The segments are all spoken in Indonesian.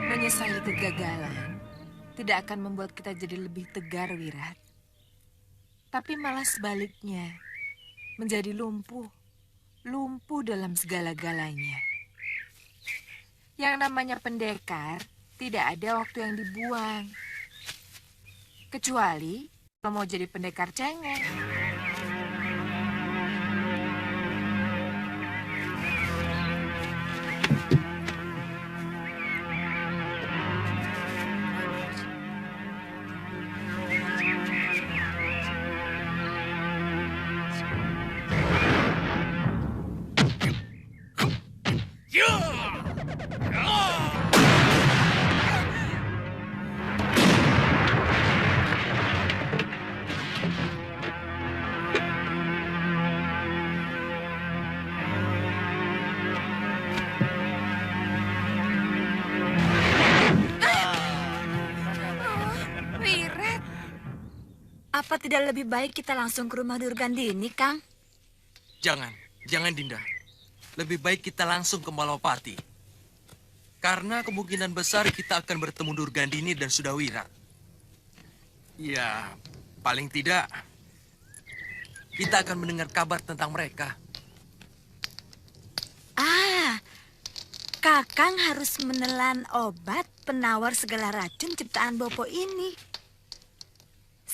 Menyesali kegagalan tidak akan membuat kita jadi lebih tegar, Wirat. Tapi malah sebaliknya, menjadi lumpuh dalam segala-galanya. Yang namanya pendekar, tidak ada waktu yang dibuang. Kecuali kalau mau jadi pendekar cengeng. Apa tidak lebih baik kita langsung ke rumah Durgandini, Kang? Jangan Dinda. Lebih baik kita langsung ke Malapati. Karena kemungkinan besar kita akan bertemu Durgandini dan Sudawirat. Ya, paling tidak kita akan mendengar kabar tentang mereka. Kakang harus menelan obat penawar segala racun ciptaan Bopo ini.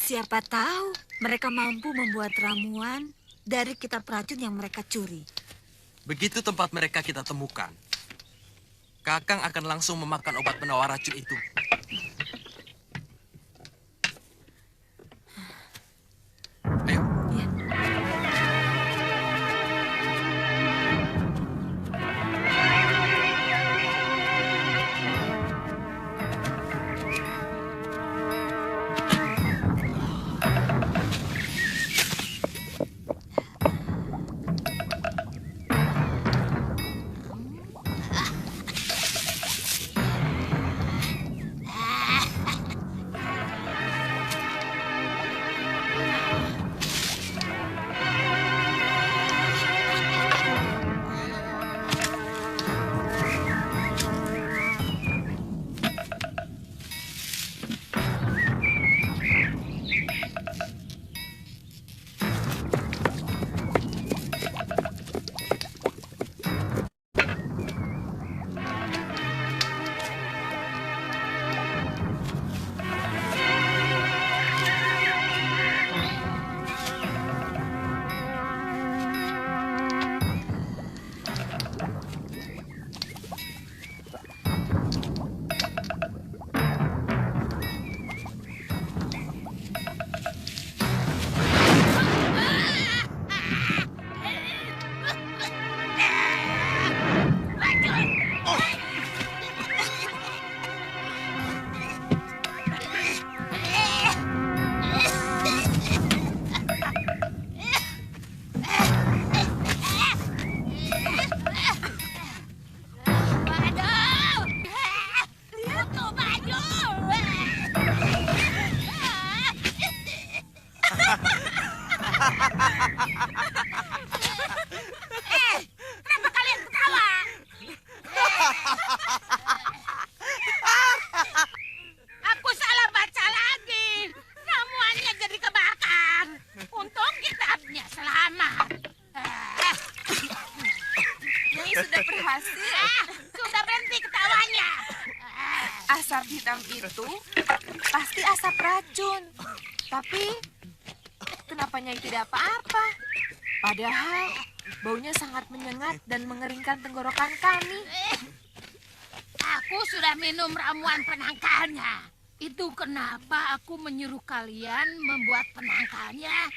Siapa tahu mereka mampu membuat ramuan dari kitab racun yang mereka curi. Begitu tempat mereka kita temukan, Kakang akan langsung memakan obat penawar racun itu. Ayo. Ya. Kenapa kalian ketawa? Aku salah baca lagi. Ramuannya jadi kebakar. Untung kitabnya selamat. Nyai sudah berhasil. Sudah berhenti ketawanya. Asap hitam itu pasti asap racun. Tapi kenapa Nyai tidak apa-apa? Padahal baunya sangat menyengat dan mengeringkan tenggorokan kami. Aku sudah minum ramuan penangkalnya. Itu kenapa aku menyuruh kalian membuat penangkalnya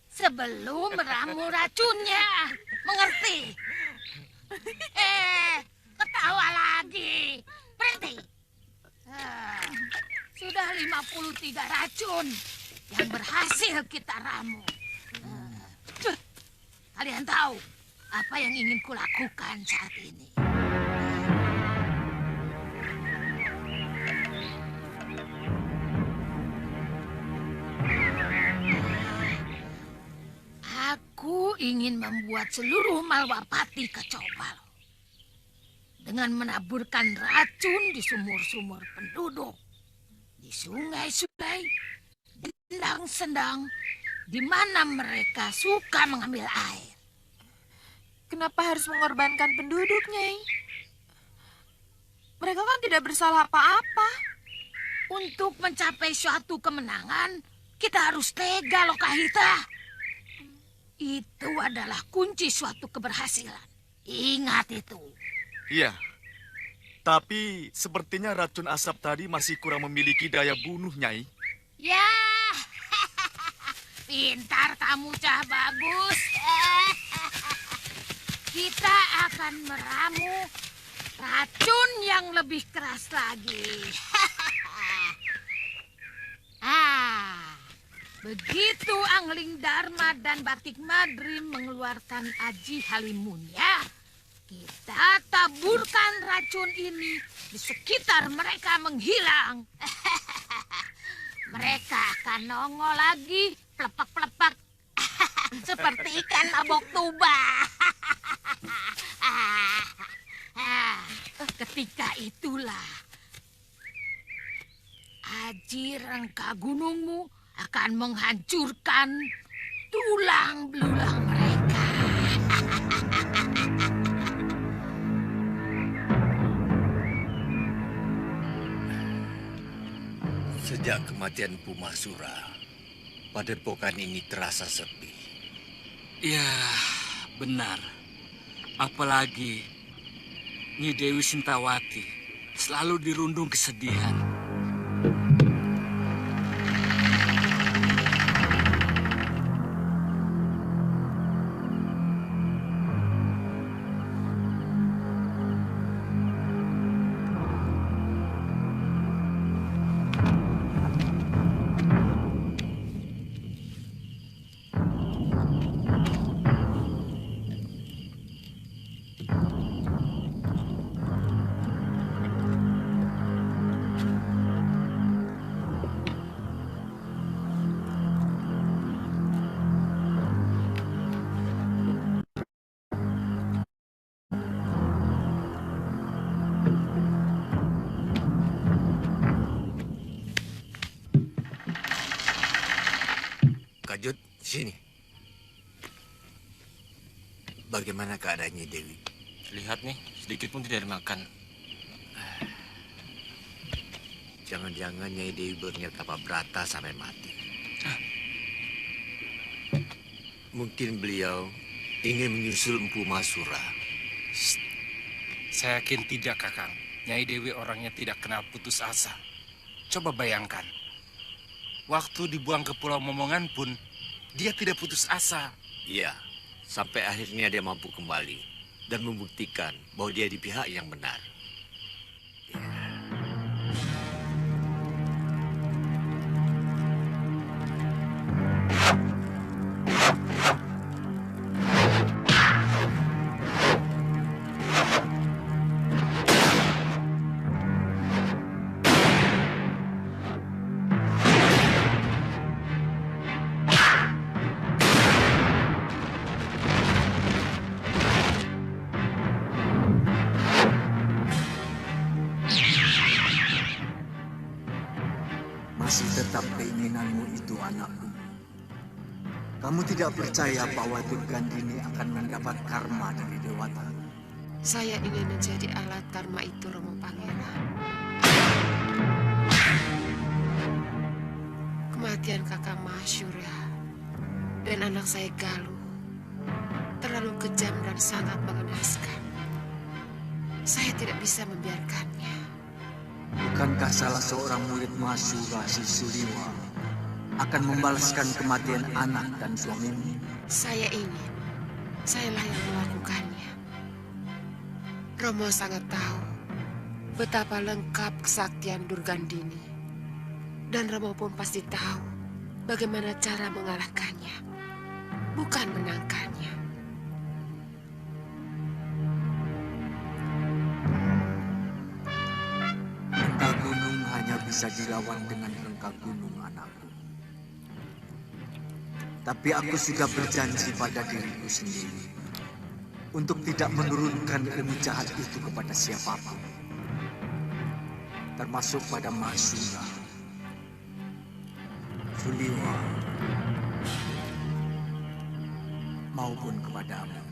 sebelum meramu racunnya. Mengerti? Ketawa lagi. Berhenti. Sudah 53 racun yang berhasil kita ramu. Kalian tahu apa yang ingin kulakukan saat ini? Aku ingin membuat seluruh Malwapati kacau balau dengan menaburkan racun di sumur-sumur penduduk, di sungai-sungai, di sendang-sendang, di mana mereka suka mengambil air. Kenapa harus mengorbankan penduduk, Nyai? Mereka kan tidak bersalah apa-apa. Untuk mencapai suatu kemenangan, kita harus tega, Lokahita. Itu adalah kunci suatu keberhasilan. Ingat itu. Iya, tapi sepertinya racun asap tadi masih kurang memiliki daya bunuh, Nyai. Ya, pintar kamu, Cah Bagus. Kita akan meramu racun yang lebih keras lagi. Begitu Angling Dharma dan Batik Madrim mengeluarkan Aji Halimunnya, kita taburkan racun ini di sekitar mereka menghilang. Mereka akan nongol lagi, pelepak-pelepak, seperti ikan mabok tuba. Ketika itulah Aji Rengka Gunungmu akan menghancurkan tulang belulang mereka. Sejak kematian Pumasura, padepokan ini terasa sepi. Ya, benar. Apalagi Nyi Dewi Sintawati selalu dirundung kesedihan. Kajut, sini. Bagaimana keadaannya Dewi? Lihat nih, sedikit pun tidak dimakan. Jangan-jangan Nyai Dewi berniat apa berata sampai mati. Mungkin beliau ingin menyusul Empu Masura. Saya yakin tidak, Kakang. Nyai Dewi orangnya tidak kenal putus asa. Coba bayangkan. Waktu dibuang ke Pulau Momongan pun, dia tidak putus asa. Iya, sampai akhirnya dia mampu kembali dan membuktikan bahwa dia di pihak yang benar. Masih tetap keinginanmu itu, anakku. Kamu tidak percaya bahwa Durgandini akan mendapat karma dari Dewata? Saya ingin menjadi alat karma itu, Romo Pangeran. Kematian kakak Mahasyura dan anak saya Galuh terlalu kejam dan sangat mengenaskan. Saya tidak bisa membiarkannya. Bukankah salah seorang murid Mahasura, si Suliwa, akan membalaskan kematian anak dan suamimu? Saya ingin, sayalah yang melakukannya. Romo sangat tahu betapa lengkap kesaktian Durgandini. Dan Romo pun pasti tahu bagaimana cara mengalahkannya, bukan menangkannya. Rengka gunung hanya bisa dilawan dengan rengka gunung, anakku. Tapi aku sudah berjanji pada diriku sendiri untuk tidak menurunkan ilmu jahat itu kepada siapapun, termasuk pada Mahasura, Suliwa, maupun kepadamu.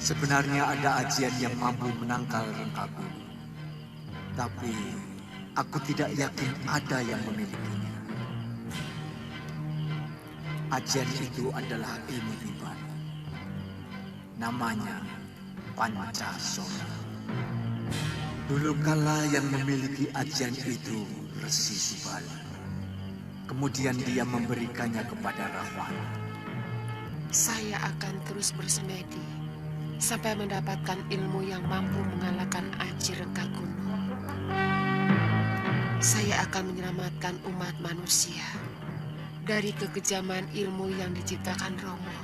Sebenarnya ada ajian yang mampu menangkal rengka gunung, tapi aku tidak yakin ada yang memilikinya. Ajian itu adalah ilmu tiban. Namanya Pancasona. Dulu kala yang memiliki ajian itu Resi Subali. Kemudian dia memberikannya kepada Rahwana. Saya akan terus bersemedi sampai mendapatkan ilmu yang mampu mengalahkan Aji Rengka Gunung. Saya akan menyelamatkan umat manusia dari kekejaman ilmu yang diciptakan Romo.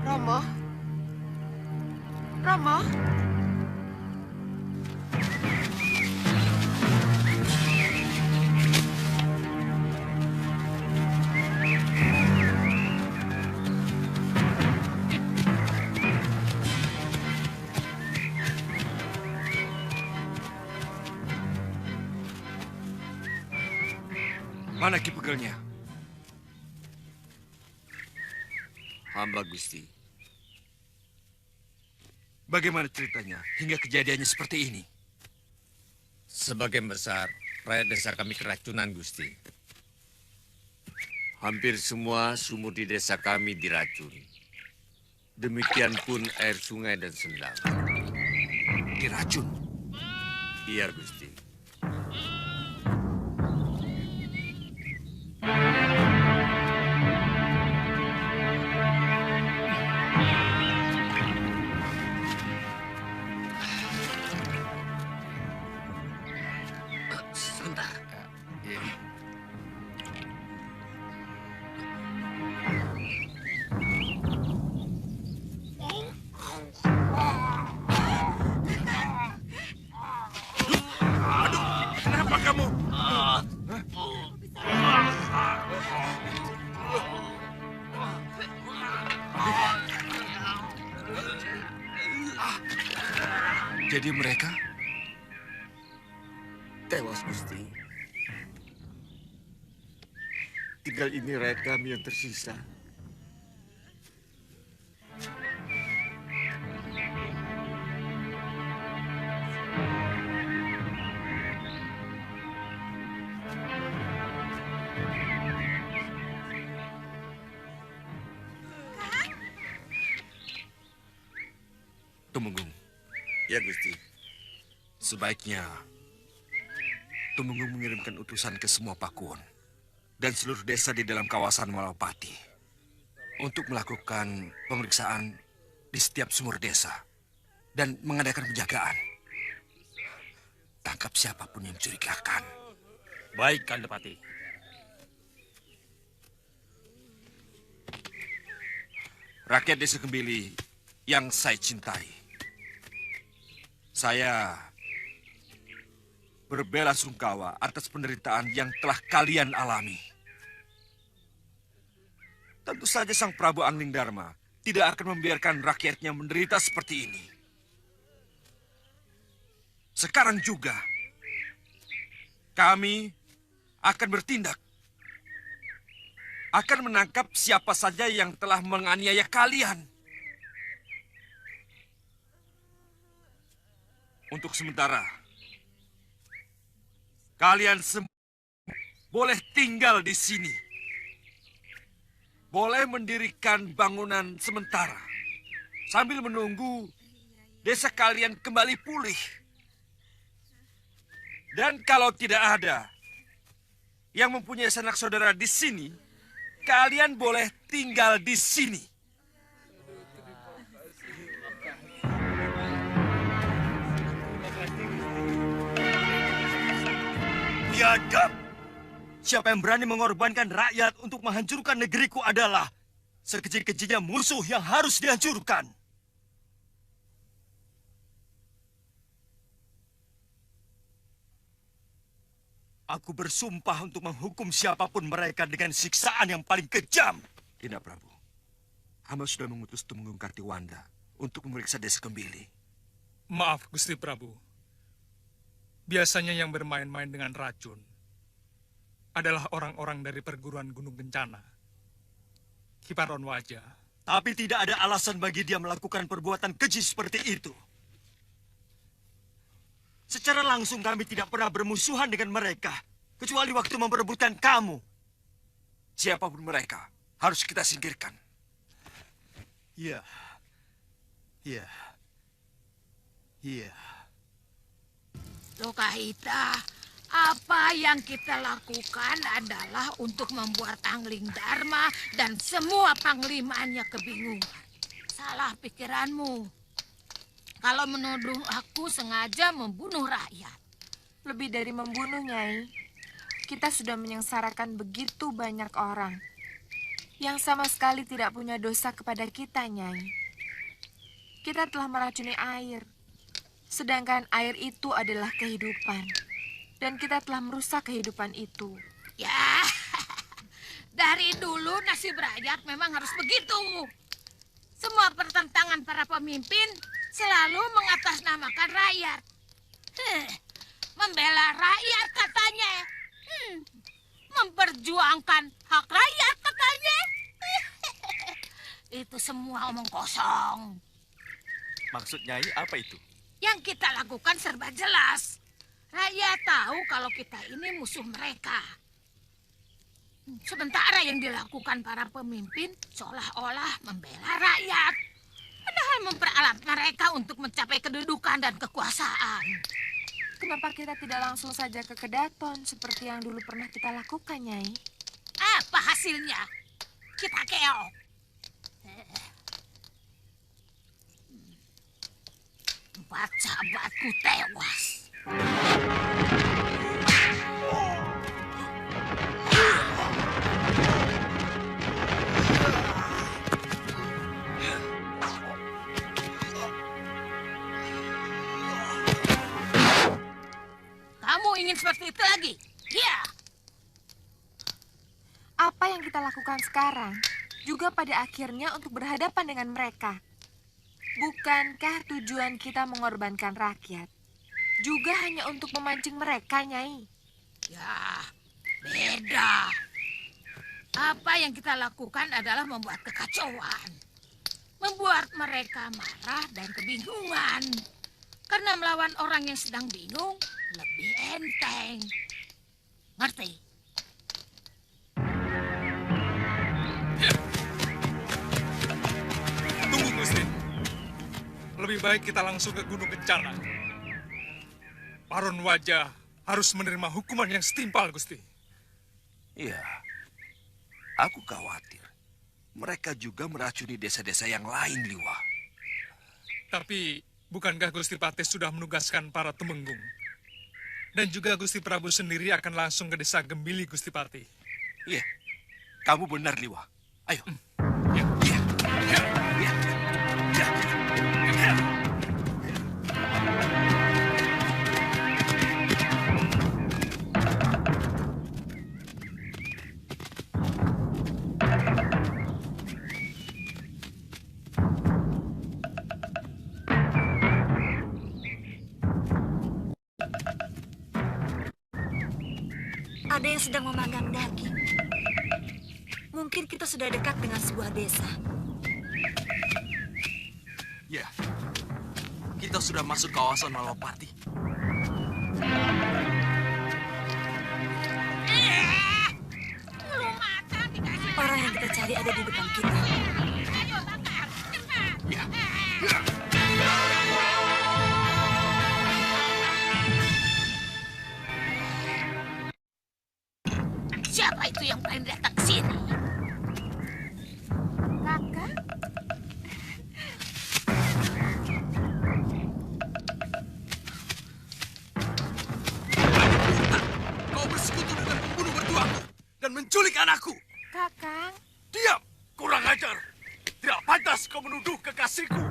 Romo? Romo? Mana Ki Pegelnya? Hamba Gusti. Bagaimana ceritanya hingga kejadiannya seperti ini? Sebagian besar rakyat desa kami keracunan, Gusti. Hampir semua sumur di desa kami diracun. Demikian pun air sungai dan sendang. Diracun? Iya, Gusti. Sebentar. Iya. Kenapa kamu? Jadi mereka Tewas, Gusti. Tinggal ini rakyat kami yang tersisa. Tumenggung. Ya, Gusti. Sebaiknya Tumenggung mengirimkan utusan ke semua pakuan dan seluruh desa di dalam kawasan Malapati untuk melakukan pemeriksaan di setiap sumur desa dan mengadakan penjagaan. Tangkap siapapun yang mencurigakan. Baik, Kandapati. Rakyat Desa Kembili yang saya cintai, saya berbela sungkawa atas penderitaan yang telah kalian alami. Tentu saja Sang Prabu Angling Dharma tidak akan membiarkan rakyatnya menderita seperti ini. Sekarang juga, kami akan bertindak. Akan menangkap siapa saja yang telah menganiaya kalian. Untuk sementara, kalian semua boleh tinggal di sini. Boleh mendirikan bangunan sementara sambil menunggu desa kalian kembali pulih. Dan kalau tidak ada yang mempunyai sanak saudara di sini, kalian boleh tinggal di sini. Biadab! Siapa yang berani mengorbankan rakyat untuk menghancurkan negeriku adalah sekecil-kecilnya musuh yang harus dihancurkan. Aku bersumpah untuk menghukum siapapun mereka dengan siksaan yang paling kejam. Tidak, Prabu. Hamba sudah mengutus Tumenggung Kartiwanda untuk memeriksa desa Kembili. Maaf, Gusti Prabu. Biasanya yang bermain-main dengan racun adalah orang-orang dari perguruan Gunung Kencana. Kiparon Wajah. Tapi tidak ada alasan bagi dia melakukan perbuatan keji seperti itu. Secara langsung kami tidak pernah bermusuhan dengan mereka, kecuali waktu memperebutkan kamu. Siapapun mereka, harus kita singkirkan. Iya. Iya. Iya. Lokahita, apa yang kita lakukan adalah untuk membuat Angling Dharma dan semua panglimaannya kebingungan. Salah pikiranmu. Kalau menuduh aku sengaja membunuh rakyat. Lebih dari membunuh, Nyai. Kita sudah menyengsarakan begitu banyak orang yang sama sekali tidak punya dosa kepada kita, Nyai. Kita telah meracuni air, sedangkan air itu adalah kehidupan. Dan kita telah merusak kehidupan itu. Ya, dari dulu nasib rakyat memang harus begitu. Semua pertentangan para pemimpin selalu mengatasnamakan rakyat. Membela rakyat katanya. Memperjuangkan hak rakyat katanya. Itu semua omong kosong. Maksud Nyai apa itu? Yang kita lakukan serba jelas. Rakyat tahu kalau kita ini musuh mereka. Sementara yang dilakukan para pemimpin seolah-olah membela rakyat. Padahal memperalat mereka untuk mencapai kedudukan dan kekuasaan. Kenapa kita tidak langsung saja ke Kedaton seperti yang dulu pernah kita lakukan, Nyai? Apa hasilnya? Kita keok. Empat sahabatku tewas. Kamu ingin seperti itu lagi? Ya. Apa yang kita lakukan sekarang juga pada akhirnya untuk berhadapan dengan mereka. Bukankah tujuan kita mengorbankan rakyat juga hanya untuk memancing mereka, Nyai? Ya, beda. Apa yang kita lakukan adalah membuat kekacauan. Membuat mereka marah dan kebingungan. Karena melawan orang yang sedang bingung lebih enteng. Ngerti? Tunggu, Gusti. Lebih baik kita langsung ke Gunung Kencana. Paron Wajah harus menerima hukuman yang setimpal, Gusti. Iya, aku khawatir. Mereka juga meracuni desa-desa yang lain, Liwa. Tapi, bukankah Gusti Patih sudah menugaskan para Tumenggung? Dan juga Gusti Prabu sendiri akan langsung ke desa Gembili, Gusti Patih. Iya, kamu benar, Liwa. Ayo. Ya. Iya. Iya. Iya. Iya. Iya. Ada yang sedang memanggang daging. Mungkin kita sudah dekat dengan sebuah desa. Ya, kita sudah masuk kawasan Malapati. Orang yang kita cari ada di depan kita. Ya. Siapa itu yang paling datang ke sini? Kakak? Kau bersekutu dengan pembunuh mertuaku dan menculik anakku. Kakang? Diam! Kurang ajar! Tidak pantas kau menuduh kekasihku.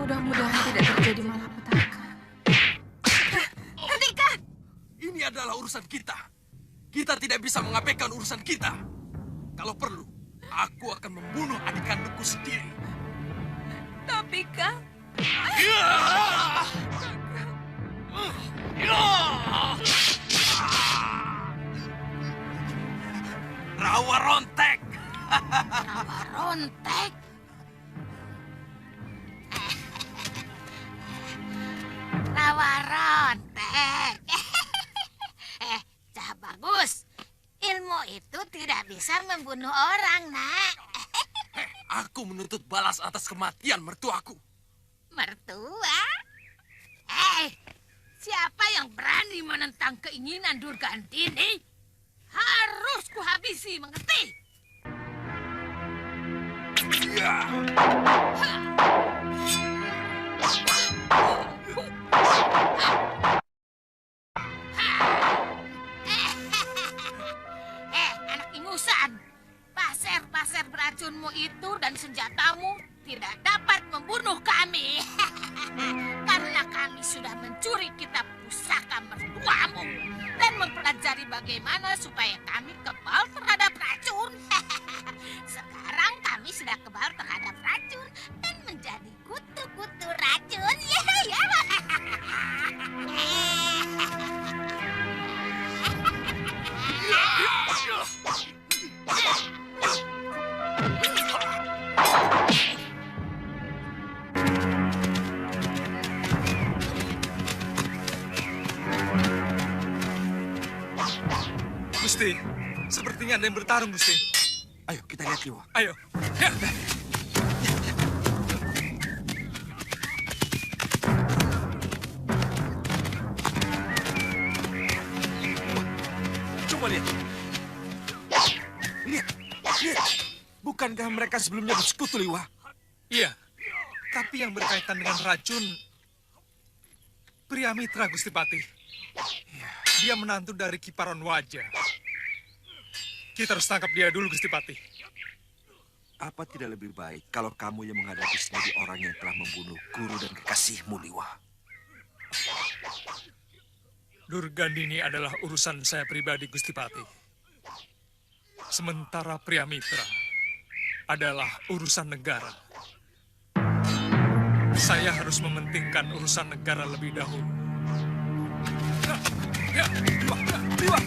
Mudah-mudahan tidak terjadi malapetaka. Hentikan! Ini adalah urusan kita. Kita tidak bisa mengabaikan urusan kita. Kalau perlu, aku akan membunuh adik kandungku sendiri. Tapi, Kang... Rawa rontek! Rawa rontek? Rawa rontek. Cah bagus. Ilmu itu tidak bisa membunuh orang, Nak. Aku menuntut balas atas kematian mertuaku. Mertua? Siapa yang berani menentang keinginan Durgandini? Harus kuhabisi, mengerti? Anak ingusan. Pasir-pasir beracunmu itu dan senjatamu tidak dapat membunuh kami. Karena kami sudah mencuri kitab pusaka mertuamu dan mempelajari bagaimana supaya kami kebal terhadap racun. Sekarang kami sudah kebal terhadap racun dan menjadi kutu-kutu racun. Gusti, sepertinya ada yang bertarung, Gusti. Ayo, kita lihat, Liwa. Ayo. Ya. Coba lihat. Lihat. Bukankah mereka sebelumnya bersekutu, Liwa? Iya, tapi yang berkaitan dengan racun, pria mitra Gusti Patih. Dia menantu dari Kiparon Wajah. Kita harus tangkap dia dulu, Gusti Patih. Apa tidak lebih baik kalau kamu yang menghadapi sendiri orang yang telah membunuh guru dan kekasihmu, Liwa? Durgandini adalah urusan saya pribadi, Gusti Patih. Sementara pria mitra adalah urusan negara. Saya harus mementingkan urusan negara lebih dahulu. Liwa!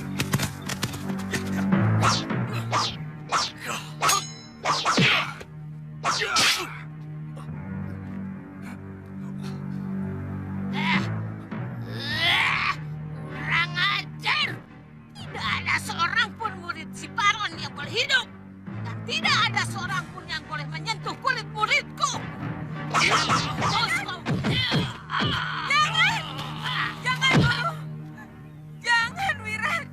Kurang ajar. Tidak ada seorang pun murid si Paron yang boleh hidup. Dan tidak ada seorang pun yang boleh menyentuh kulit muridku. Jangan, Guru! Jangan, Wirat!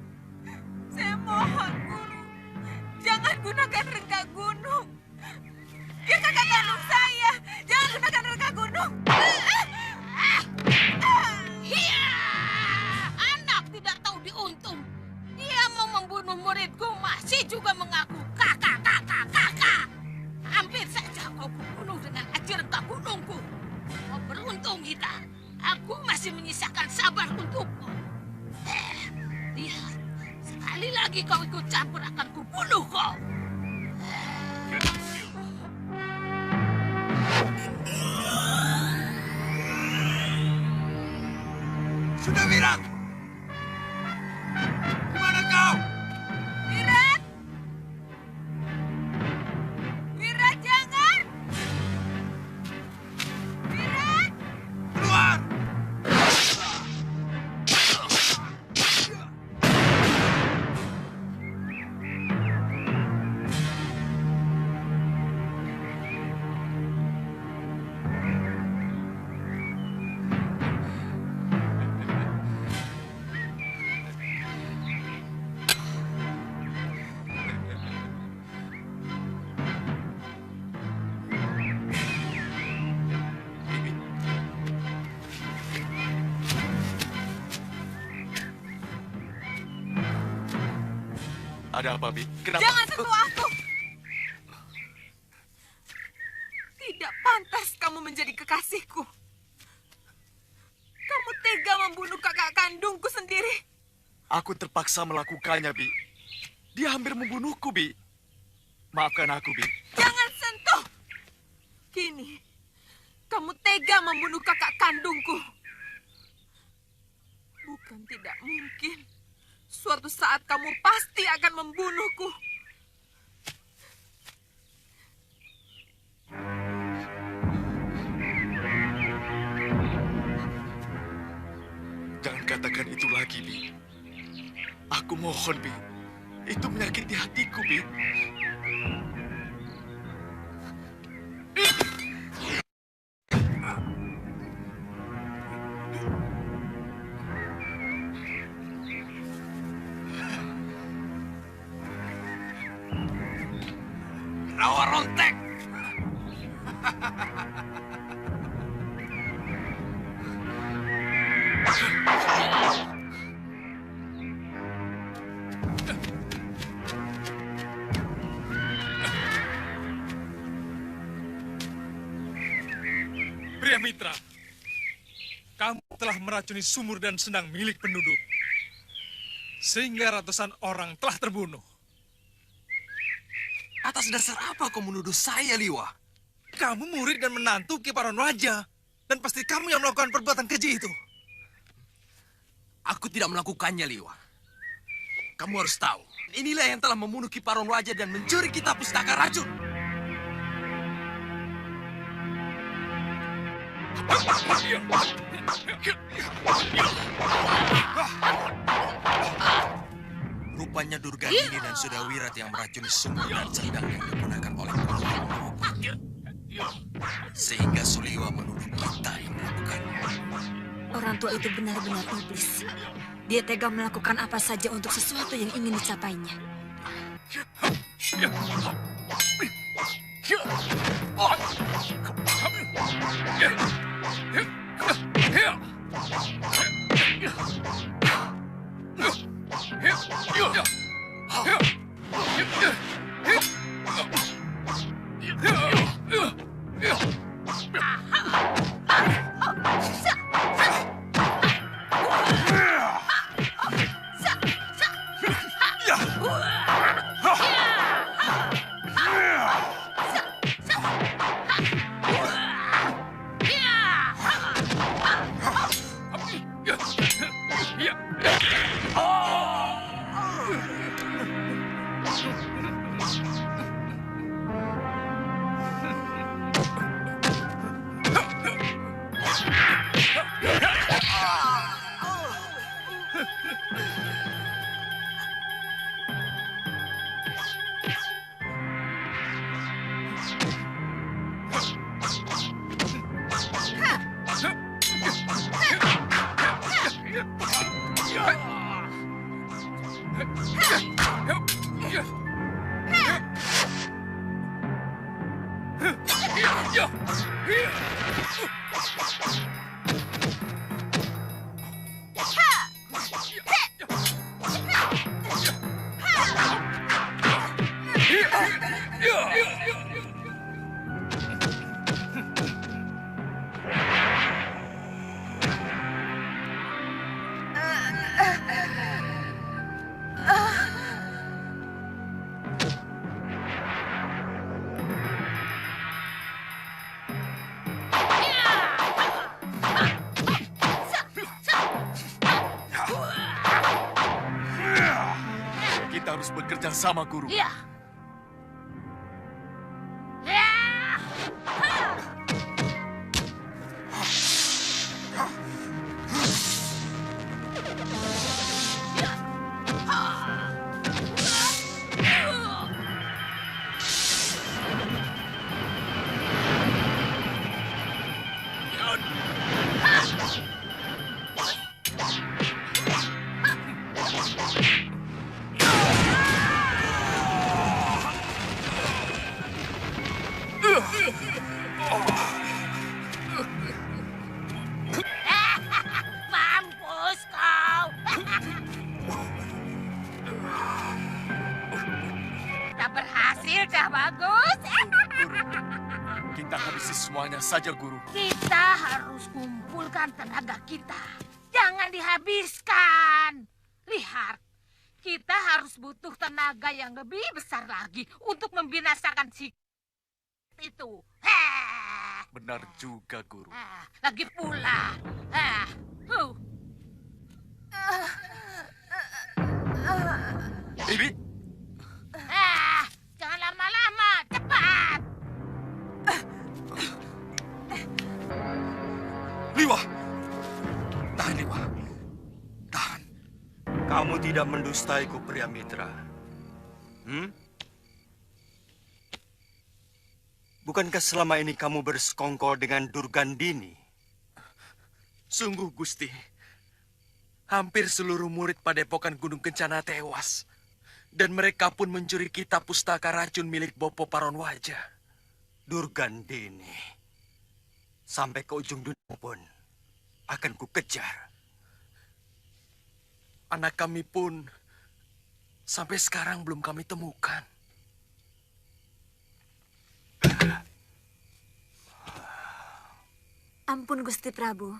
Saya mohon, Guru. Jangan gunakan rengga gunung. Dia kakak kandung saya. Jangan gunakan rengga gunung. Anak tidak tahu diuntung. Dia mau membunuh muridku masih juga mengaku kakak. Hampir saja kau kubunuh dengan aji rengga gunungku. Oh, beruntung kita. Aku masih menyisakan sabar untukmu. Lihat, sekali lagi kau ikut campur akan kubunuh kau. Sudah Wirat! Di mana kau? Wirat! Wirat, jangan! Wirat! Keluar! Ada apa, Bi? Kenapa? Jangan sentuh aku! Tidak pantas kamu menjadi kekasihku. Kamu tega membunuh kakak kandungku sendiri. Aku terpaksa melakukannya, Bi. Dia hampir membunuhku, Bi. Maafkan aku, Bi. Jangan sentuh! Kini, kamu tega membunuh kakak kandungku. Bukan tidak mungkin. Suatu saat kamu pasti akan membunuhku. Jangan katakan itu lagi, Bi. Aku mohon, Bi. Itu menyakiti hatiku, Bi. Rawa rontek! Pria Mitra, kamu telah meracuni sumur dan sendang milik penduduk. Sehingga ratusan orang telah terbunuh. Atas dasar apa kau menuduh saya, Liwa? Kamu murid dan menantu Kiparon Wajah. Dan pasti kamu yang melakukan perbuatan keji itu. Aku tidak melakukannya, Liwa. Kamu harus tahu, inilah yang telah membunuh Kiparon Wajah dan mencuri kitab pustaka racun. Rupanya Durgandini dan Sudawirat yang meracuni sumur dan sendang yang digunakan oleh Malapati. Sehingga Suliwa menuduh kita yang melakukannya. Orang tua itu benar-benar iblis. Dia tega melakukan apa saja untuk sesuatu yang ingin dicapainya. Kita harus bekerja sama, Guru. Iya. Ya. Mampus kau. Dah berhasil, dah bagus. Kita habisi semuanya saja, Guru. Kita harus kumpulkan tenaga kita. Jangan dihabiskan. Lihat, kita harus butuh tenaga yang lebih besar lagi untuk membinasakan si itu. Benar juga, Guru. Lagi pula. Bibi, Jangan lama-lama, cepat. Liwa! Tahan, Liwa. Tahan. Kamu tidak mendustaiku, pria mitra. Bukankah selama ini kamu bersekongkol dengan Durgandini? sungguh, Gusti. Hampir seluruh murid Padepokan Gunung Kencana tewas. Dan mereka pun mencuri kitab pustaka racun milik Bopo Paronwaja. Durgandini. Sampai ke ujung dunia pun akan kukejar. Anak kami pun sampai sekarang belum kami temukan. Ampun Gusti Prabu.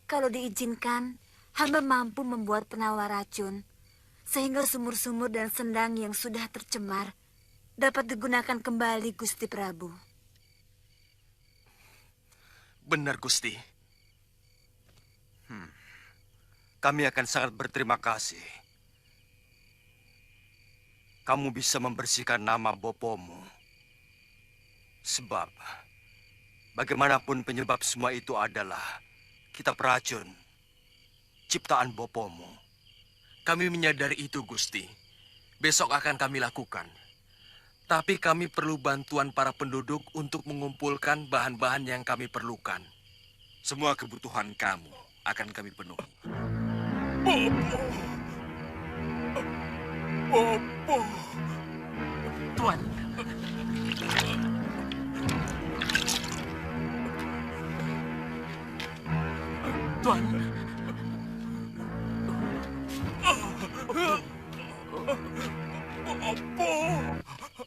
Kalau diizinkan, hamba mampu membuat penawar racun. Sehingga sumur-sumur dan sendang yang sudah tercemar dapat digunakan kembali, Gusti Prabu. Benar, Gusti. Kami akan sangat berterima kasih. Kamu bisa membersihkan nama Bopomu. Sebab, bagaimanapun penyebab semua itu adalah kitab racun, ciptaan Bopomu. Kami menyadari itu, Gusti. Besok akan kami lakukan. Tapi kami perlu bantuan para penduduk untuk mengumpulkan bahan-bahan yang kami perlukan. Semua kebutuhan kamu akan kami penuhi. Bopo. Tuan. Tuan.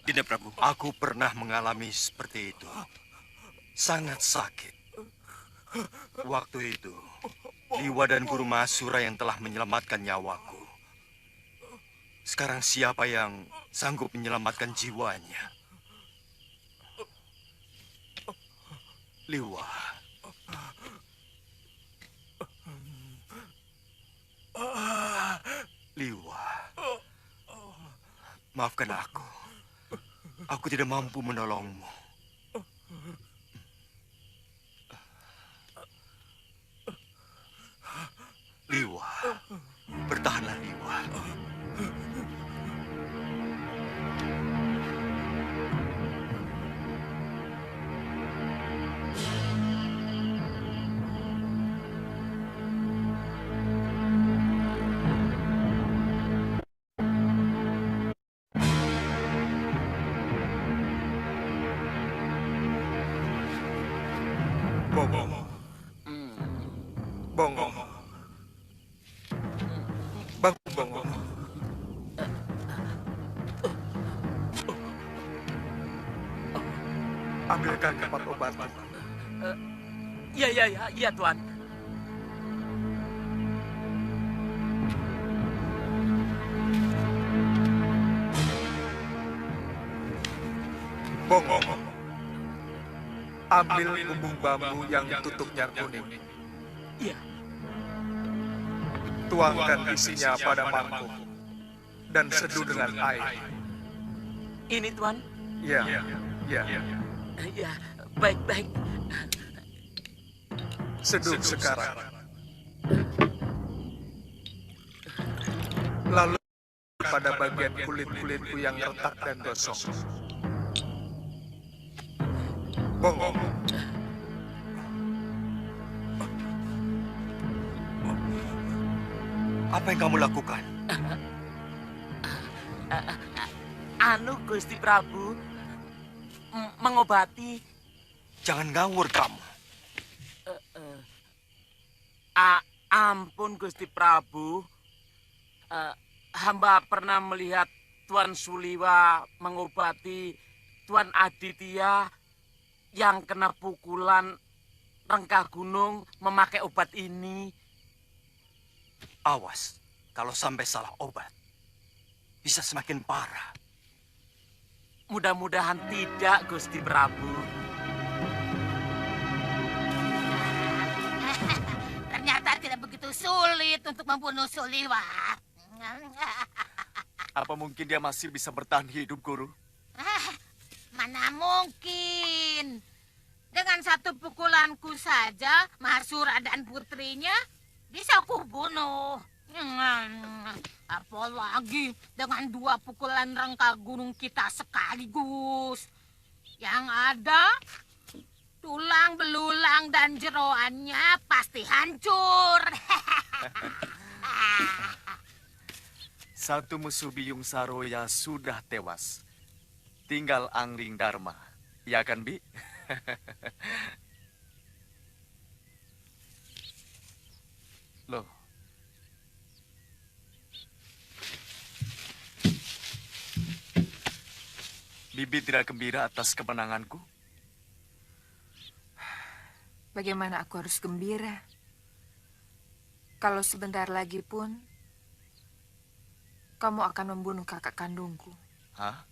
Dinda Prabu, aku pernah mengalami seperti itu. Sangat sakit. Waktu itu, Liwa dan Guru Mahasura yang telah menyelamatkan nyawaku. Sekarang siapa yang sanggup menyelamatkan jiwanya? Liwa. Liwa. Maafkan aku. Aku tidak mampu menolongmu. Liwa. Bertahanlah, Liwa. Bongo. Bangun, Bongo. Ambilkan tempat obat. Iya, Tuan. Bongo. Ambil bumbung bambu yang tutupnya kuning. Iya. Tuangkan isinya pada mangkuk. dan seduh dengan air. Ini, Tuan. Ya, ya. Ya, baik-baik. Seduh sekarang. Lalu pada bagian kulit-kulitku yang retak dan gosong. Bongong. Apa yang kamu lakukan? Anu, Gusti Prabu, mengobati. Jangan ngawur kamu. Ampun, Gusti Prabu. Hamba pernah melihat Tuan Suliwa mengobati Tuan Aditya yang kena pukulan rengkah gunung memakai obat ini. Awas, kalau sampai salah obat, bisa semakin parah. Mudah-mudahan tidak, Gusti Prabu. Ternyata tidak begitu sulit untuk membunuh Suliwa. Apa mungkin dia masih bisa bertahan hidup, Guru? Mana mungkin. Dengan satu pukulanku saja, Mahasura dan putrinya bisa kubunuh. Apalagi dengan 2 pukulan rengkah gunung kita sekaligus. Yang ada, tulang belulang dan jeroannya pasti hancur. Satu musuh Biyung Saroya sudah tewas. Tinggal Angling Dharma. Ya kan, Bi? Loh. Bibi tidak gembira atas kemenanganku? Bagaimana aku harus gembira? Kalau sebentar lagi pun kamu akan membunuh kakak kandungku. Hah?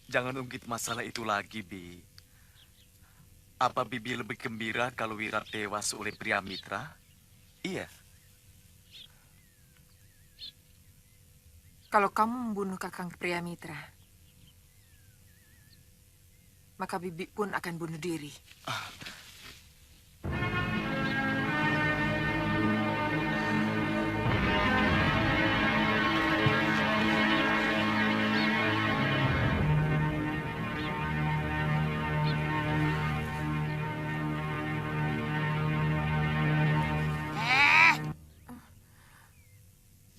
Jangan ungkit masalah itu lagi, Bi. Apa Bibi lebih gembira kalau Wirat tewas oleh pria mitra? Iya. Kalau kamu membunuh kakang pria mitra, maka Bibi pun akan bunuh diri.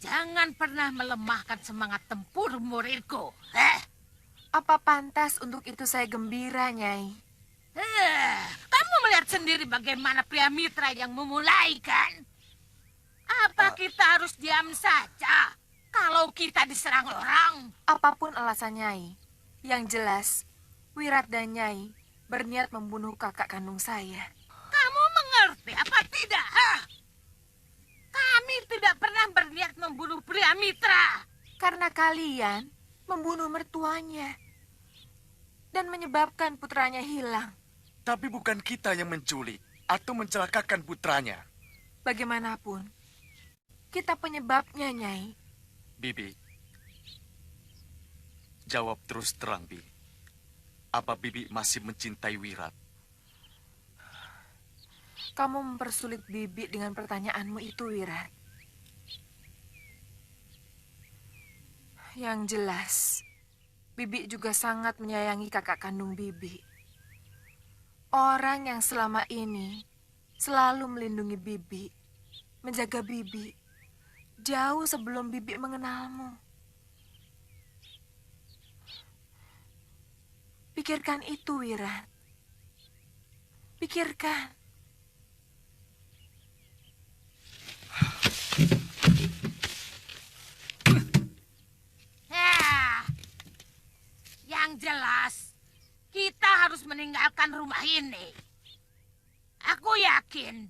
Jangan pernah melemahkan semangat tempur muridku. Apa pantas untuk itu saya gembira, Nyai? Kamu melihat sendiri bagaimana pria mitra yang memulai, kan? Apa kita harus diam saja kalau kita diserang orang? Apapun alasan Nyai, yang jelas Wirat dan Nyai berniat membunuh kakak kandung saya. Kamu mengerti apa tidak? Kami tidak pernah berniat membunuh pria mitra. Karena kalian membunuh mertuanya dan menyebabkan putranya hilang. Tapi bukan kita yang menculik atau mencelakakan putranya. Bagaimanapun, kita penyebabnya, Nyai. Bibi, jawab terus terang, Bi. Apa Bibi masih mencintai Wirat? Kamu mempersulit Bibi dengan pertanyaanmu itu, Wirat. Yang jelas, Bibi juga sangat menyayangi kakak kandung Bibi. Orang yang selama ini selalu melindungi Bibi, menjaga Bibi, jauh sebelum Bibi mengenalmu. Pikirkan itu, Wirat. Pikirkan. Yang jelas, kita harus meninggalkan rumah ini. Aku yakin,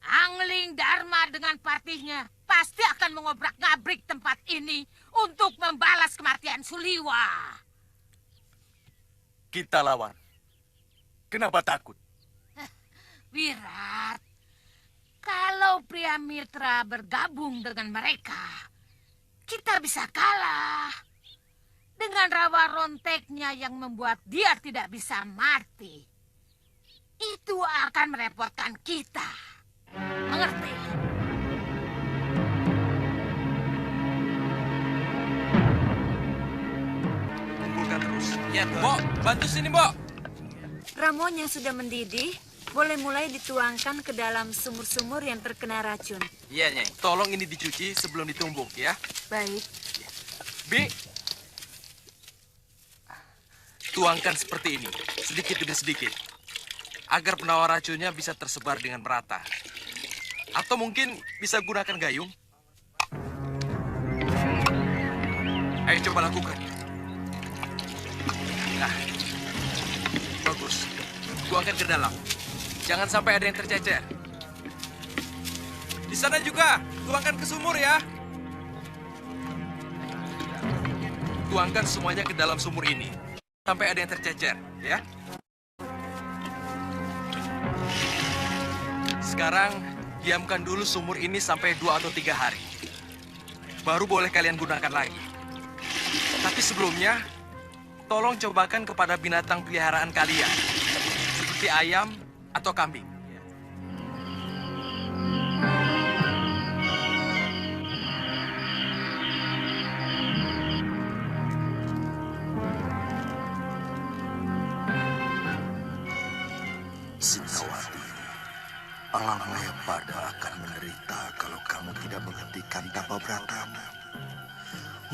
Angling Dharma dengan partinya pasti akan mengobrak-ngabrik tempat ini untuk membalas kematian Suliwa. Kita lawan. Kenapa takut? Wirat, Kalau pria mitra bergabung dengan mereka, kita bisa kalah. Dengan rawa ronteknya yang membuat dia tidak bisa mati. Itu akan merepotkan kita. Mengerti? Kumpulkan terus. Ya, Mbok, bantu sini, Mbok. Ramuan yang sudah mendidih boleh mulai dituangkan ke dalam sumur-sumur yang terkena racun. Iya, Nyai. Tolong ini dicuci sebelum ditumbuk, ya. Baik. Bi, tuangkan seperti ini, sedikit demi sedikit, agar penawar racunnya bisa tersebar dengan merata. Atau mungkin bisa gunakan gayung. Ayo coba lakukan. Nah, bagus. Tuangkan ke dalam. Jangan sampai ada yang tercecer. Di sana juga, tuangkan ke sumur ya. Tuangkan semuanya ke dalam sumur ini. Sampai ada yang tercecer, ya. Sekarang, diamkan dulu sumur ini sampai 2 atau 3 hari. Baru boleh kalian gunakan lagi. Tapi sebelumnya, tolong cobakan kepada binatang peliharaan kalian. Seperti ayam atau kambing. Singkawati, alangkah pada akan menderita kalau kamu tidak menghentikan tapa bratamu.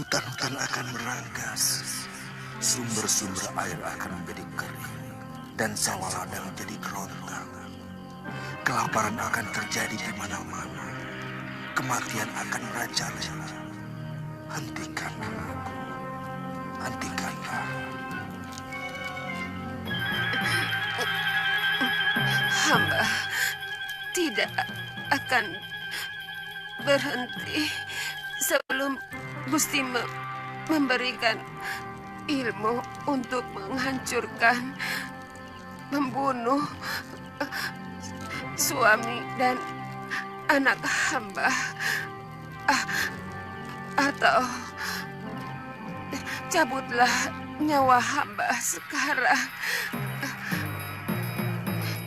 Hutan-hutan akan meranggas, sumber-sumber air akan menjadi kering, dan sawah ladang jadi kerontang. Kelaparan akan terjadi di mana-mana, kematian akan merajalela. Hentikanlah, hentikanlah. Hamba tidak akan berhenti sebelum Gusti memberikan ilmu untuk menghancurkan, membunuh suami dan anak hamba, atau cabutlah nyawa hamba sekarang.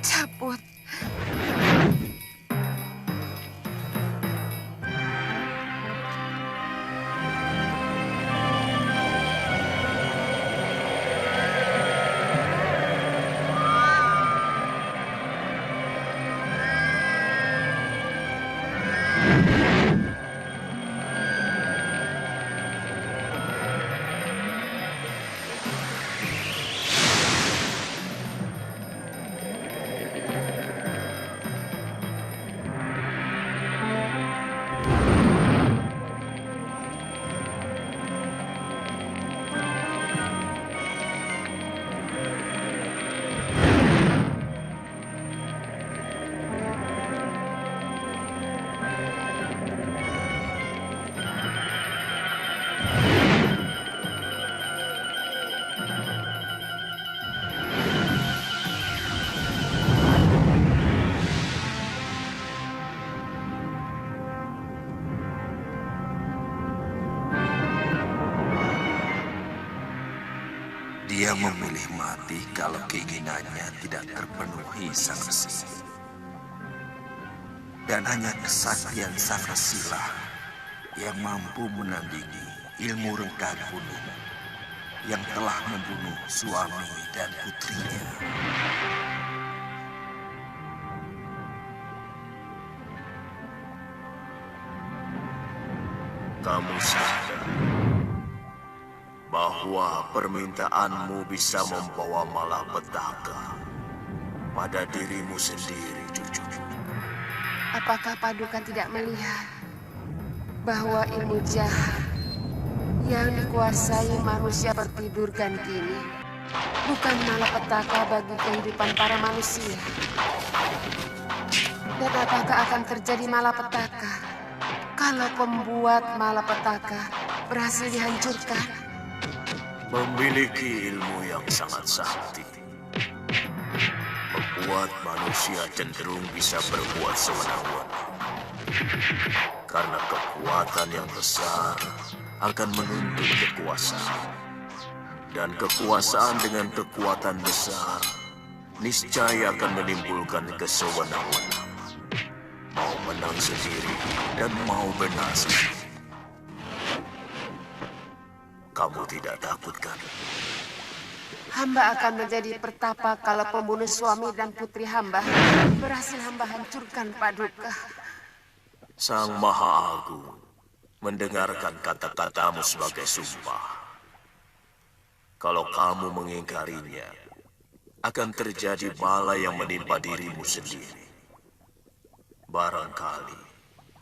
Cabut. Dia memilih mati kalau keinginannya tidak terpenuhi sang resi. Dan hanya kesaktian sang resilah yang mampu menandingi ilmu rengkah gunung yang telah membunuh suami dan putrinya. Kamu sadar bahwa permintaanmu bisa membawa malapetaka pada dirimu sendiri, cucu. Apakah Padukan tidak melihat bahwa ilmu jahat yang dikuasai manusia bertidurkan kini bukan malapetaka bagi kehidupan para manusia? Dan apakah akan terjadi malapetaka kalau pembuat malapetaka berhasil dihancurkan? Memiliki ilmu yang sangat sakti, membuat manusia cenderung bisa berbuat sewenang-wenang. Karena kekuatan yang besar akan menuntut kekuasaan. Dan kekuasaan dengan kekuatan besar niscaya akan menimbulkan kesewenang-wenangan. Mau menang sendiri dan mau binasa. Kamu tidak takut kan? Hamba akan menjadi pertapa kalau pembunuh suami dan putri hamba berhasil hamba hancurkan Paduka. Sang Maha Agung mendengarkan kata-katamu sebagai sumpah. Kalau kamu mengingkarinya, akan terjadi bala yang menimpa dirimu sendiri. Barangkali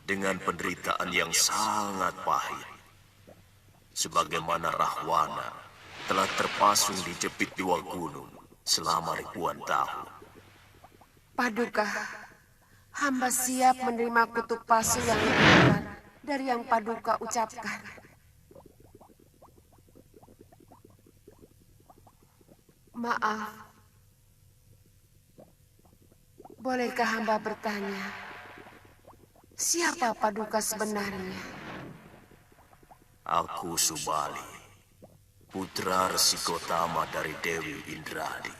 dengan penderitaan yang sangat pahit. Sebagaimana Rahwana telah terpasung di jepit dua gunung selama ribuan tahun. Paduka, hamba siap menerima kutuk palsu yang lebih berat dari yang Paduka ucapkan. Maaf, bolehkah hamba bertanya, siapa Paduka sebenarnya? Aku Subali, putra Resi Gotama dari Dewi Indradi.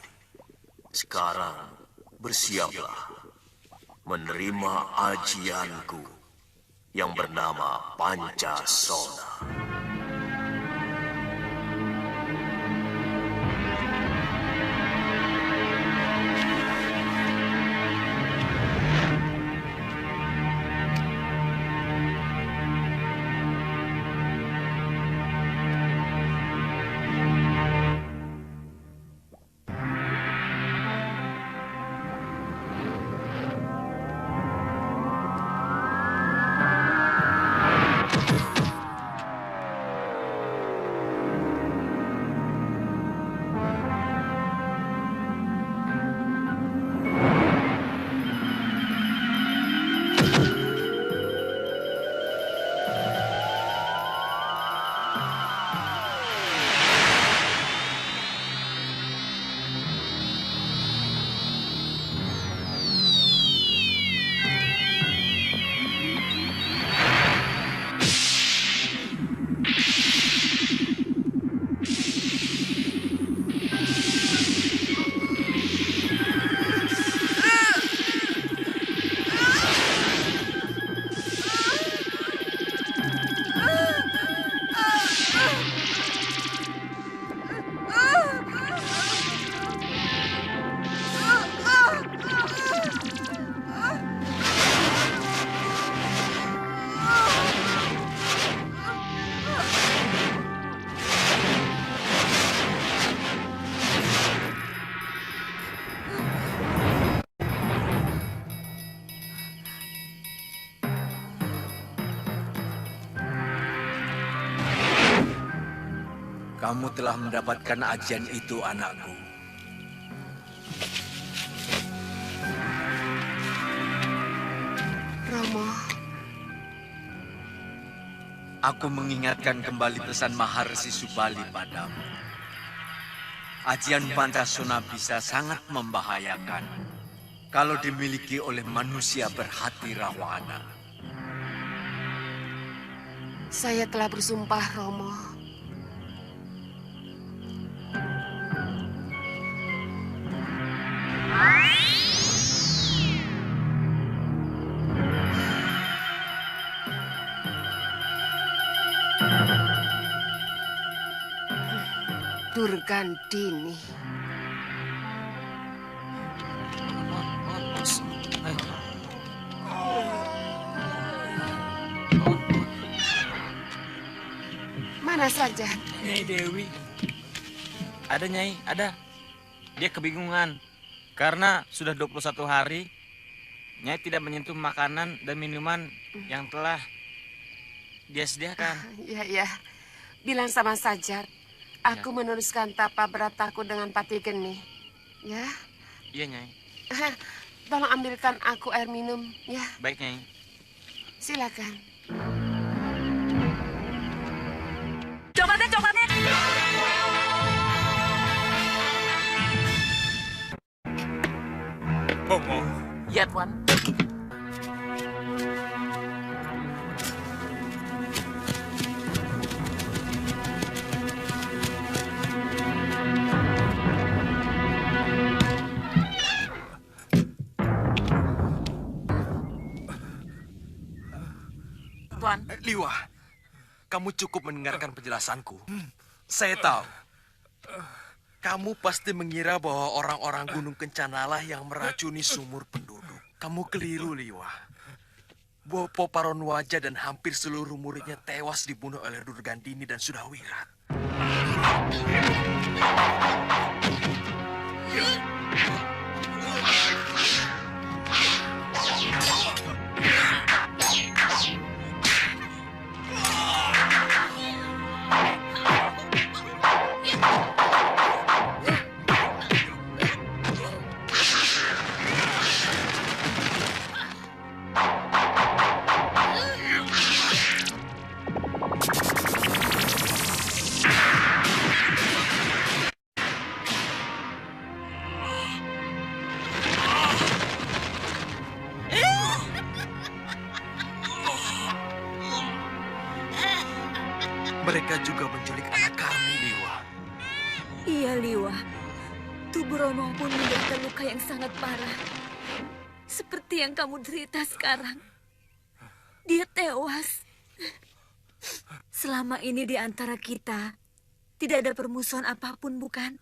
Sekarang bersiaplah menerima ajianku yang bernama Pancasona. Kamu telah mendapatkan ajian itu, anakku. Romo, aku mengingatkan kembali pesan Maharsi Subali padamu. Ajian Pancasona bisa sangat membahayakan kalau dimiliki oleh manusia berhati Rahwana. saya telah bersumpah, Romo. Durgandini. Mana saja? Nyai Dewi. Ada, Nyai, ada. Dia kebingungan karena sudah 21 hari Nyai tidak menyentuh makanan dan minuman yang telah dia sediakan. Ya. Bilang sama Sajat. Aku meneruskan tapa berataku dengan Pati Geni. Ya? Iya, Nyai. Tolong ambilkan aku air minum, ya. Baik, Nyai. Silakan. Coklatnya. Bomo. Ya, Tuan. Tuan. Liwa, kamu cukup mendengarkan penjelasanku. Saya tahu. Kamu pasti mengira bahwa orang-orang Gunung Kencanalah yang meracuni sumur penduduk. Kamu keliru, Liwa. Bopo Paronwaja dan hampir seluruh muridnya tewas dibunuh oleh Durgandini dan Sudawirat. Mereka juga menculik anak kami, Liwa. Iya, Liwa. Tubuh Romo pun menderita luka yang sangat parah. Seperti yang kamu derita sekarang. Dia tewas. Selama ini di antara kita, tidak ada permusuhan apapun, bukan?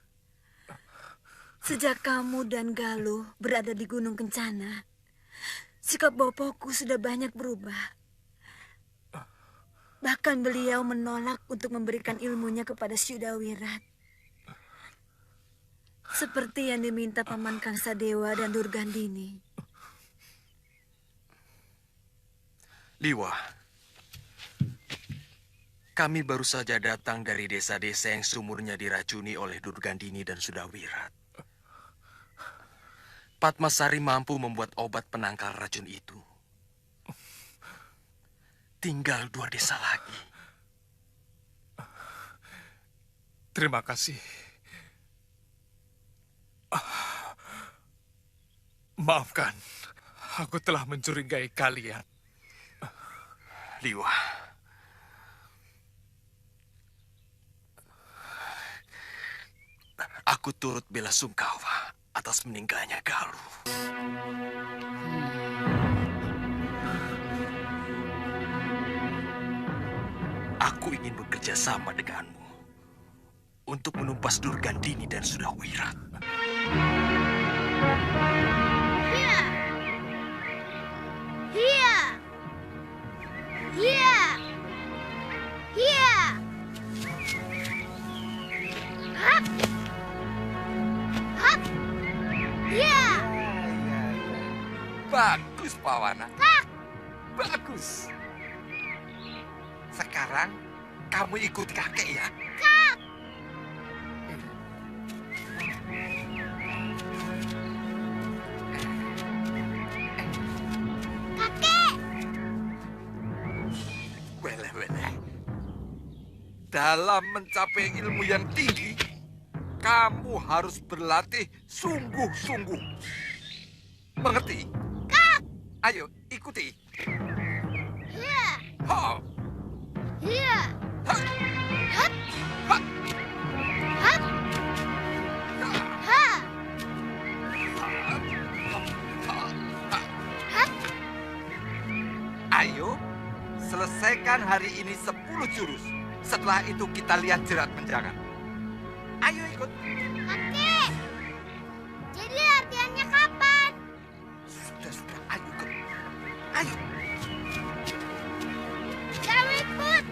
Sejak kamu dan Galuh berada di Gunung Kencana, sikap Bopoku sudah banyak berubah. Bahkan beliau menolak untuk memberikan ilmunya kepada Sudawirat. Seperti yang diminta Paman Kangsadewa dan Durgandini. Liwa, kami baru saja datang dari desa-desa yang sumurnya diracuni oleh Durgandini dan Sudawirat. Padmasari mampu membuat obat penangkal racun itu. Tinggal 2 desa lagi. Terima kasih. Maafkan, aku telah mencurigai kalian. Liwa, aku turut bela sungkawa atas meninggalnya Galuh. Aku ingin bekerja sama denganmu untuk menumpas Durgandini dan Sudawirat. Hiya! Hiya! Hiya! Hiya! Hap! Hap! Hiya! Bagus, Pawana. Kak! Bagus. Sekarang kamu ikut kakek ya. Kak! Kakek! Wele-wele. Dalam mencapai ilmu yang tinggi, kamu harus berlatih sungguh-sungguh. Mengerti? Kak! Ayo, ikuti. Hiya! Ho! Hiya! Hap! Hap! Hap! Hap! Ha! Hap! Ayo, selesaikan hari ini 10 jurus. Setelah itu kita lihat jerat menjangan. Ayo ikut. Kakek! Jadi latihannya kapan? Sudah, ayo ikut. Ayo. Jangan ikut!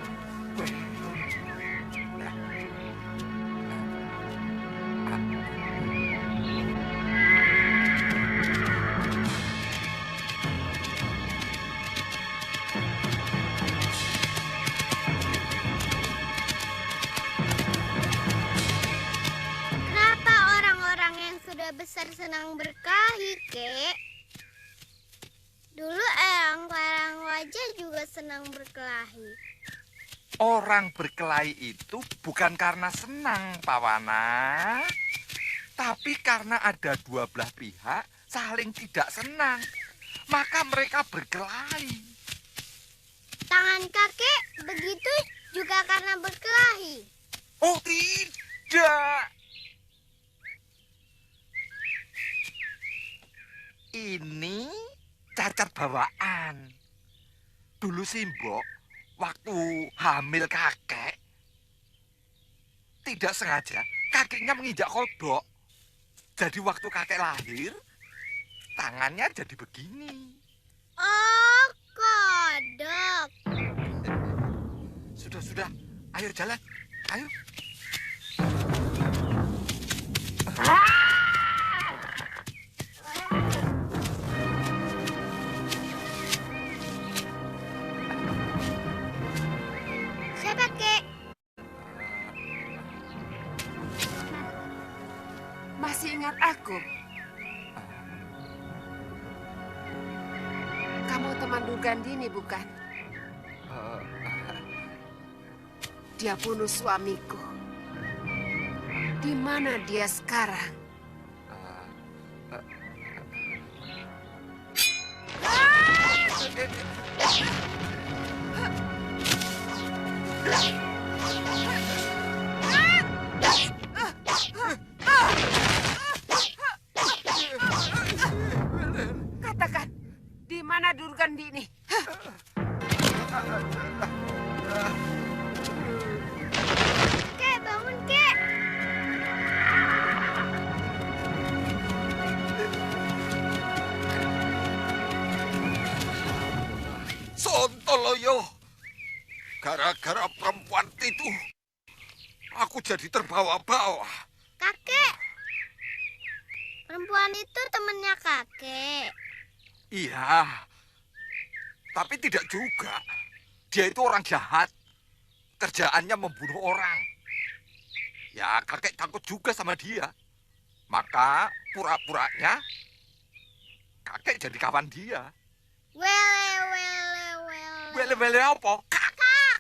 Kenapa orang-orang yang sudah besar senang berkelahi, Kek? Dulu Eyang Parangwaja juga senang berkelahi. Orang berkelahi itu bukan karena senang, Pawana. Tapi karena ada 2 belah pihak saling tidak senang, maka mereka berkelahi. Tangan kakek begitu juga karena berkelahi. Oh tidak. Ini cacat bawaan. Dulu Simbok, waktu hamil kakek, tidak sengaja kakinya menginjak kodok. Jadi waktu kakek lahir, tangannya jadi begini. Oh, kodok. Sudah. Ayo jalan. Ayo. Siapa, Kek? Masih ingat aku? Kamu teman Durgandini, bukan? Dia bunuh suamiku. Di mana dia sekarang? Katakan, di mana Durgandini? Kek, bangun, Kek. Sontoloyo, gara-gara perempuan itu, aku jadi terbawa-bawa. Kakek. Perempuan itu temannya kakek. Iya, tapi tidak juga. Dia itu orang jahat. Kerjaannya membunuh orang. Ya, kakek takut juga sama dia. Maka pura-puranya kakek jadi kawan dia. Wele apa? Kakak.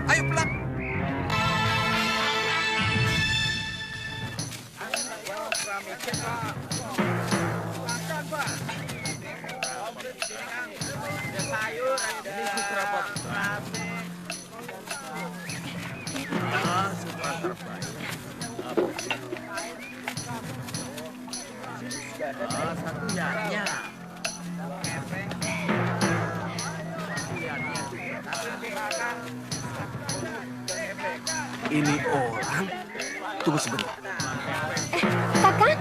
Ayo pulang. Satu ya. Ini orang. Tunggu sebentar. Kakak?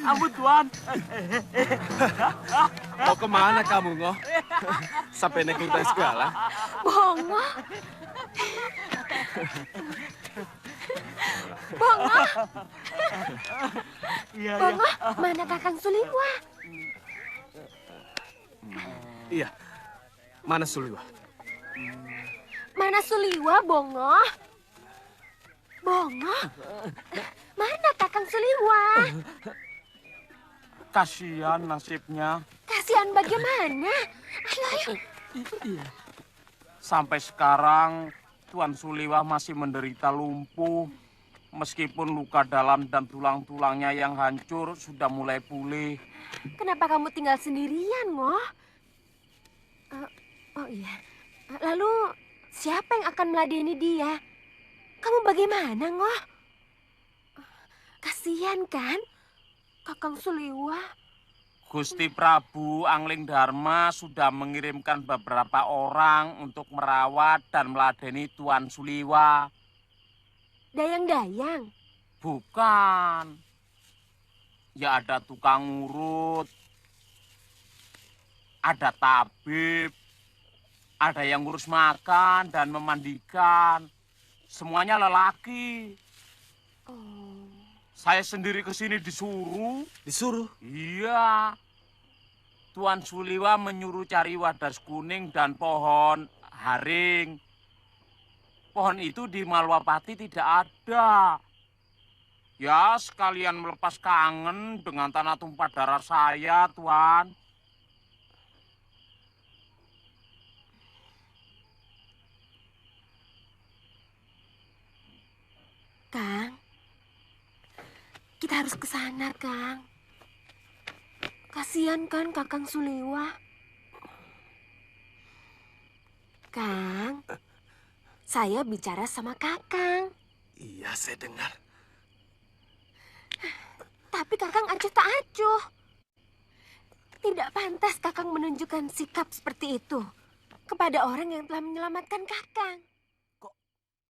Ampun Tuan. Mau kemana kamu, Ngoh? Sampai naik kuda segala. Bongo. Bongo. Bongo, mana Kakang Suliwa? Iya. Mana Suliwa? Mana Suliwa, Bongo? Bongo? Mana Kakang Suliwa? Kasihan nasibnya. Kasihan bagaimana? Ayo. Iya. Sampai sekarang Tuan Suliwa masih menderita lumpuh. Meskipun luka dalam dan tulang-tulangnya yang hancur sudah mulai pulih. Kenapa kamu tinggal sendirian, Ngoh? Oh iya. Lalu siapa yang akan meladeni dia? Kamu bagaimana, Ngoh? Kasihan kan Kakang Suliwa? Gusti Prabu Angling Dharma sudah mengirimkan beberapa orang untuk merawat dan meladeni Tuan Suliwa. Dayang-dayang? Bukan. Ya ada tukang urut, ada tabib, ada yang ngurus makan dan memandikan. Semuanya lelaki. Saya sendiri ke sini disuruh. Disuruh? Iya. Tuan Suliwa menyuruh cari wadas kuning dan pohon haring. Pohon itu di Malwapati tidak ada. Ya, sekalian melepas kangen dengan tanah tumpah darah saya, Tuan. Kang, kita harus ke sana, Kang. Kasihan kan Kakang Suliwa. Kang, saya bicara sama Kakang. Iya, saya dengar. Tapi Kakang acuh tak acuh. Tidak pantas Kakang menunjukkan sikap seperti itu kepada orang yang telah menyelamatkan Kakang.